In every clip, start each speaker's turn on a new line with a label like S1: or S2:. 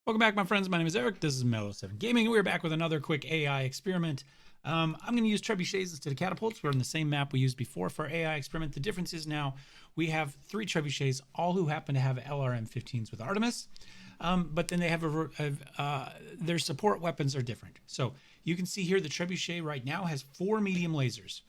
S1: Welcome back, my friends. My name is Eric. This is Mellow7 Gaming, and we're back with another quick AI experiment. I'm going to use trebuchets instead of catapults. We're on the same map we used before for our AI experiment. The difference is now we have 3 trebuchets, all who happen to have LRM 15s with Artemis, but then they have their support weapons are different. So you can see here the trebuchet right now has 4 medium lasers,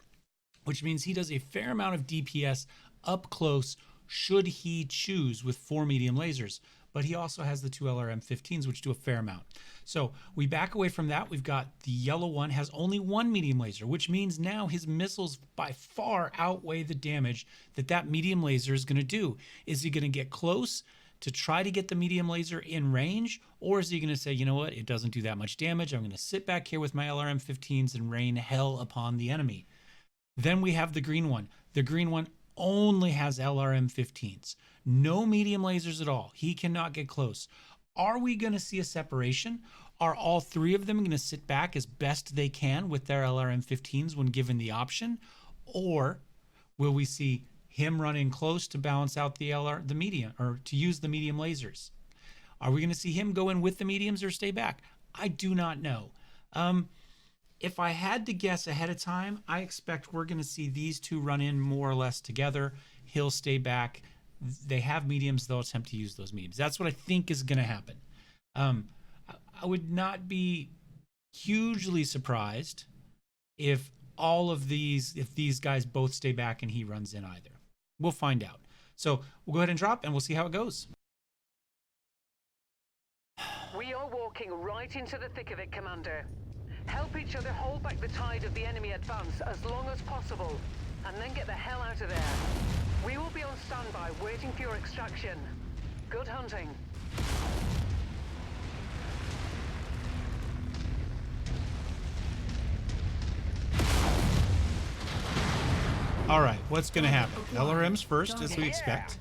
S1: which means he does a fair amount of DPS up close should he choose with 4 medium lasers. But he also has the 2 LRM 15s, which do a fair amount. So we back away from that. We've got the yellow one has only 1 medium laser, which means now his missiles by far outweigh the damage that medium laser is going to do. Is he going to get close to try to get the medium laser in range? Or is he going to say, you know what, it doesn't do that much damage. I'm going to sit back here with my LRM 15s and rain hell upon the enemy. Then we have the green one. The green one only has LRM 15s. No medium lasers at all. He cannot get close. Are we going to see a separation? Are all 3 of them going to sit back as best they can with their LRM 15s when given the option? Or will we see him run in close to balance out the medium, or to use the medium lasers? Are we going to see him go in with the mediums or stay back? I do not know. If I had to guess ahead of time, I expect we're going to see these 2 run in more or less together. He'll stay back. They have mediums. They'll attempt to use those mediums. That's what I think is going to happen. I would not be hugely surprised if these guys both stay back and he runs in either. We'll find out. So we'll go ahead and drop and we'll see how it goes.
S2: We are walking right into the thick of it, Commander. Help each other hold back the tide of the enemy advance as long as possible, and then get the hell out of there. We will be on standby waiting for your extraction. Good hunting.
S1: All right, what's going to happen? LRMs first, as we expect.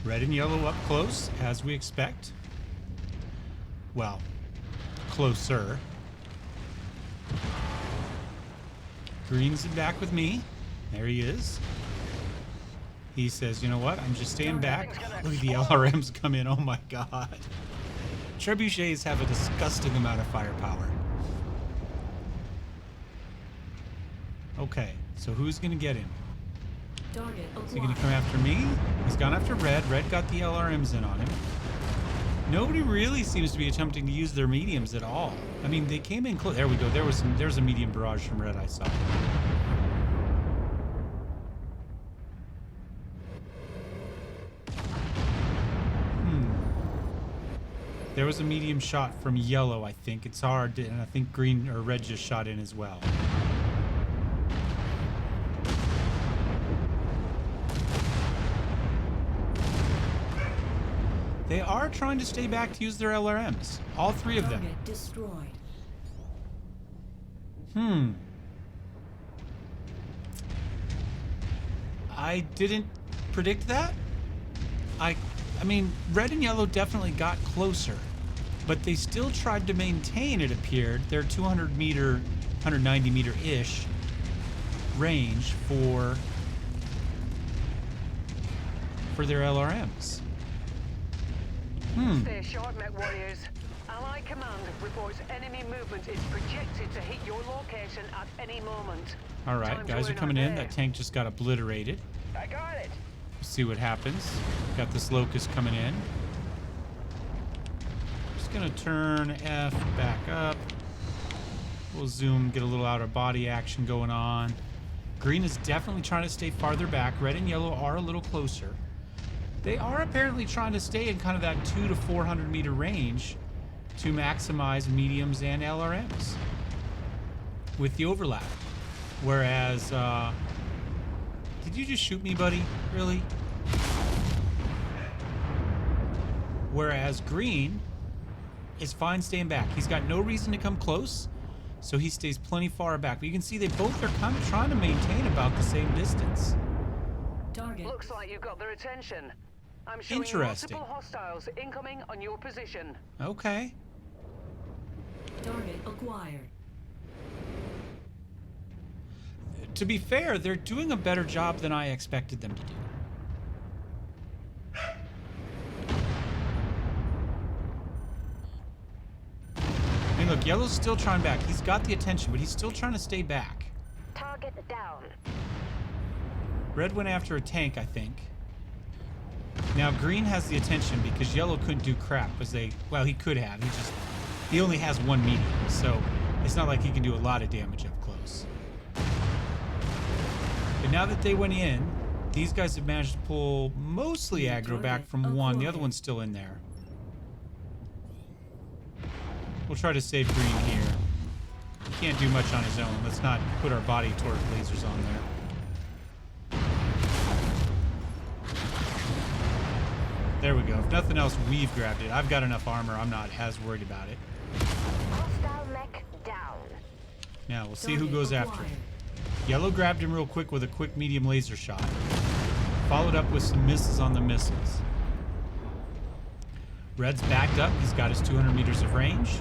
S1: Red and yellow up close, as we expect. Well, closer. Green's back with me. There he is. He says, you know what? I'm just staying back. Look at the LRMs come in. Oh my god. Trebuchets have a disgusting amount of firepower. Okay, so who's going to get him? Is he going to come after me? He's gone after Red. Red got the LRMs in on him. Nobody really seems to be attempting to use their mediums at all. I mean, they came in close. There we go. There's a medium barrage from Red I saw. There was a medium shot from yellow, I think. It's hard, and I think green or red just shot in as well. They are trying to stay back to use their LRMs. All 3 of them.
S3: Destroyed.
S1: I didn't predict that. I mean, red and yellow definitely got closer, but they still tried to maintain, it appeared, their 200 meter, 190 meter-ish range for their LRMs.
S2: Stay sharp, Mech Warriors. Ally Command reports enemy movement is projected to hit your location at any moment.
S1: All right, guys are coming in. That tank just got obliterated.
S2: I got it.
S1: See what happens. Got this locust coming in. Just gonna turn F back up. We'll zoom, get a little outer body action going on. Green is definitely trying to stay farther back. Red and yellow are a little closer. They are apparently trying to stay in kind of that 200 to 400 meter range to maximize mediums and LRMs with the overlap. Whereas, did you just shoot me, buddy? Really? Whereas green is fine staying back. He's got no reason to come close, so he stays plenty far back. But you can see they both are kind of trying to maintain about the same distance.
S3: Target.
S2: Looks like you've got their attention. I'm showing
S1: Interesting.
S2: multiple hostiles incoming on your position.
S1: Okay.
S3: Target acquired.
S1: To be fair, they're doing a better job than I expected them to do. Look, yellow's still trying back. He's got the attention, but he's still trying to stay back.
S4: Target down.
S1: Red went after a tank, I think. Now green has the attention because yellow couldn't do crap. Well, he could have. He only has one medium, so it's not like he can do a lot of damage up close. But now that they went in, these guys have managed to pull mostly aggro back from one. The other one's still in there. We'll try to save green here. He can't do much on his own. Let's not put our body torch lasers on there. There we go. If nothing else, we've grabbed it. I've got enough armor. I'm not as worried about it.
S4: Hostile mech down.
S1: Now, we'll see who goes after him. Yellow grabbed him real quick with a quick medium laser shot. Followed up with some misses on the missiles. Red's backed up. He's got his 200 meters of range,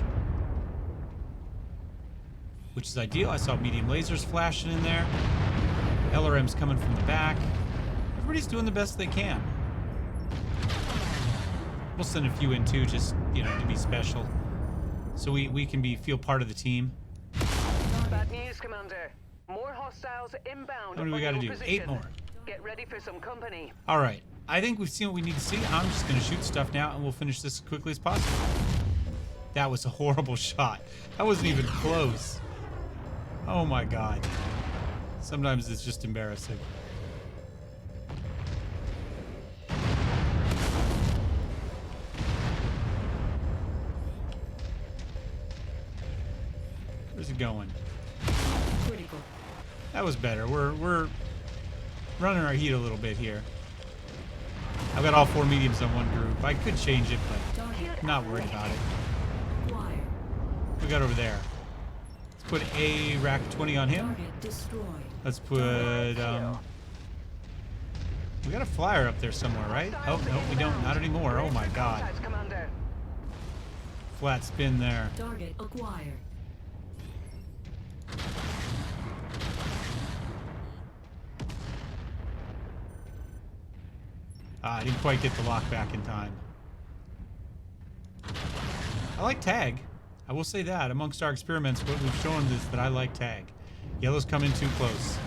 S1: which is ideal. I saw medium lasers flashing in there. LRMs coming from the back. Everybody's doing the best they can. We'll send a few in too, just, to be special. So we can feel part of the team.
S2: Bad news, Commander. More hostiles inbound.
S1: What do we got to do? 8 more.
S2: Get ready for some company.
S1: All right. I think we've seen what we need to see. I'm just going to shoot stuff now, and we'll finish this as quickly as possible. That was a horrible shot. That wasn't even close. Oh my God. Sometimes it's just embarrassing. Where's it going?
S3: Critical.
S1: That was better. We're running our heat a little bit here. I've got all 4 mediums on one group. I could change it, but I'm not worried about it.
S3: Wire.
S1: What we got over there? Let's put a rack 20 on him.
S3: Target destroyed.
S1: Let's put we got a flyer up there somewhere, right? Oh no, we don't. Not anymore. Oh my God.
S2: Contact, Commander.
S1: Flat spin there.
S3: Target acquired.
S1: I didn't quite get the lock back in time. I like tag. I will say that. Amongst our experiments, what we've shown is that I like tag. Yellow's coming too close.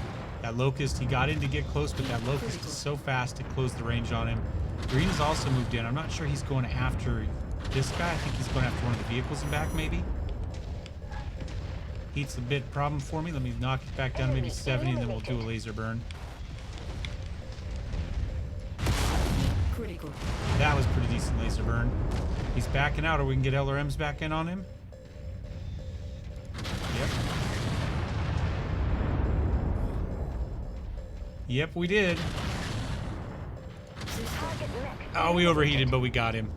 S1: That locust, he got in to get close, but that locust is so fast it closed the range on him. Green has also moved in. I'm not sure he's going after this guy. I think he's going after one of the vehicles in back, maybe. Heat's a bit problem for me. Let me knock it back down to maybe 70, and then we'll do a laser burn.
S3: Critical.
S1: That was pretty decent laser burn. He's backing out, or we can get LRMs back in on him. Yep. Yep, we did.
S4: Target mech.
S1: Oh, we overheated, but we got him.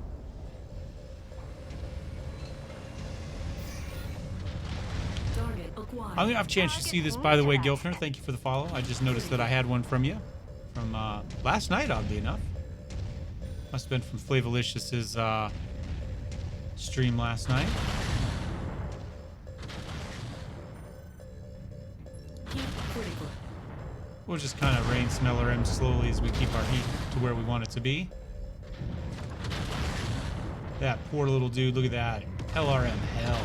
S3: Target acquired.
S1: I'm gonna have a chance to see this, by the way, Gilfner. Thank you for the follow. I just noticed that I had one from you from last night, oddly enough. Must have been from Flavolicious's stream last night.
S3: Heat critical.
S1: We'll just kind of rain some LRMs slowly as we keep our heat to where we want it to be. That poor little dude, look at that. LRM hell.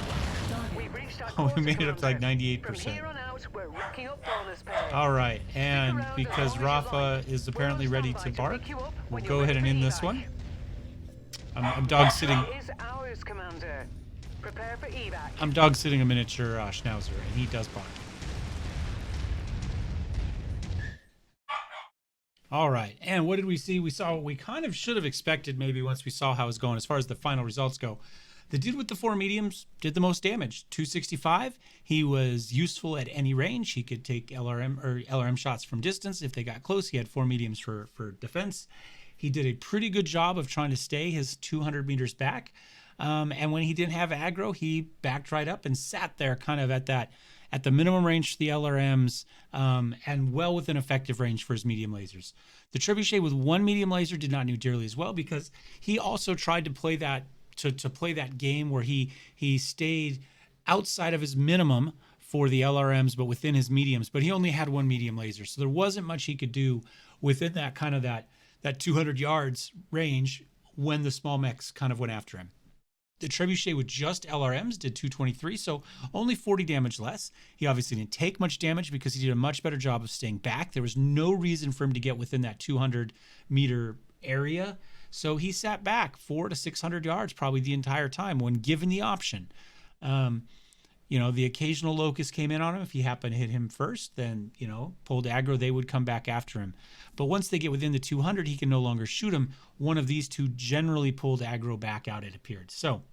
S2: We've reached our
S1: Oh, we
S2: quota,
S1: made it up to like
S2: Commander.
S1: 98%.
S2: From here on out, we're racking up bonus pay.
S1: All right, and because Rafa is apparently ready to bark, we'll go ahead and end this one. I'm dog sitting.
S2: Is ours, Commander. Prepare for evac.
S1: I'm dog sitting a miniature Schnauzer, and he does bark. All right, and what did we see? We saw what we kind of should have expected maybe once we saw how it was going as far as the final results go. The dude with the 4 mediums did the most damage, 265. He was useful at any range. He could take LRM shots from distance. If they got close, he had 4 mediums for defense. He did a pretty good job of trying to stay his 200 meters back. And when he didn't have aggro, he backed right up and sat there kind of at the minimum range for the LRMs and well within effective range for his medium lasers. The Trebuchet with 1 medium laser did not do dearly as well because he also tried to play that to play that game where he stayed outside of his minimum for the LRMs but within his mediums, but he only had 1 medium laser. So there wasn't much he could do within that kind of that 200 yards range when the small mechs kind of went after him. The trebuchet with just LRMs did 223, so only 40 damage less. He obviously didn't take much damage because he did a much better job of staying back. There was no reason for him to get within that 200-meter area, so he sat back 400 to 600 yards probably the entire time when given the option. You know, the occasional locust came in on him. If he happened to hit him first, then, you know, pulled aggro, they would come back after him. But once they get within the 200, he can no longer shoot him. One of these two generally pulled aggro back out, it appeared. So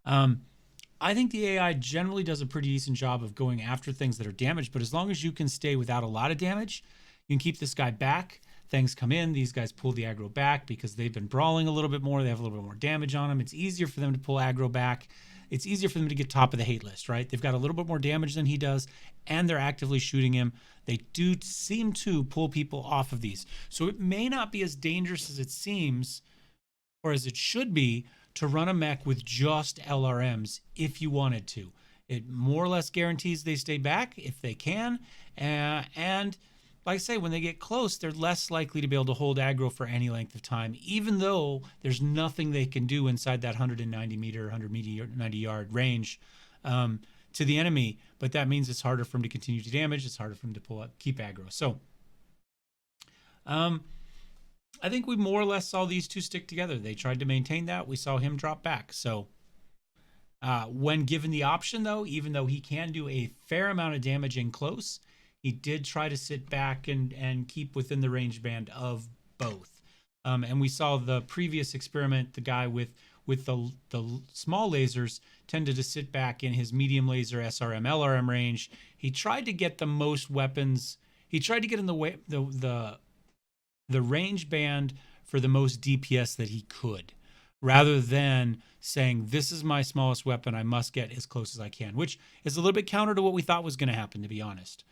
S1: I think the AI generally does a pretty decent job of going after things that are damaged, but as long as you can stay without a lot of damage, you can keep this guy back. Things come in, these guys pull the aggro back because they've been brawling a little bit more. They have a little bit more damage on them. It's easier for them to pull aggro back. It's easier for them to get top of the hate list, right? They've got a little bit more damage than he does, and they're actively shooting him. They do seem to pull people off of these. So it may not be as dangerous as it seems, or as it should be, to run a mech with just LRMs if you wanted to. It more or less guarantees they stay back if they can, and like I say, when they get close, they're less likely to be able to hold aggro for any length of time, even though there's nothing they can do inside that 190 yard range to the enemy. But that means it's harder for them to continue to damage. It's harder for them to keep aggro. So I think we more or less saw these two stick together. They tried to maintain that. We saw him drop back. So when given the option, though, even though he can do a fair amount of damage in close, he did try to sit back and keep within the range band of both. And we saw the previous experiment, the guy with the small lasers tended to sit back in his medium laser SRM LRM range. He tried to get the most weapons. He tried to get in the range band for the most DPS that he could, rather than saying, this is my smallest weapon, I must get as close as I can, which is a little bit counter to what we thought was going to happen, to be honest.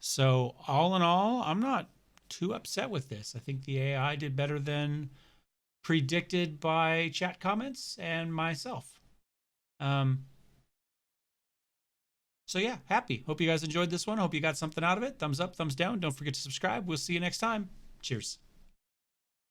S1: So all in all, I'm not too upset with this. I think the AI did better than predicted by chat comments and myself. So yeah, happy. Hope you guys enjoyed this one. Hope you got something out of it. Thumbs up, thumbs down. Don't forget to subscribe. We'll see you next time. Cheers.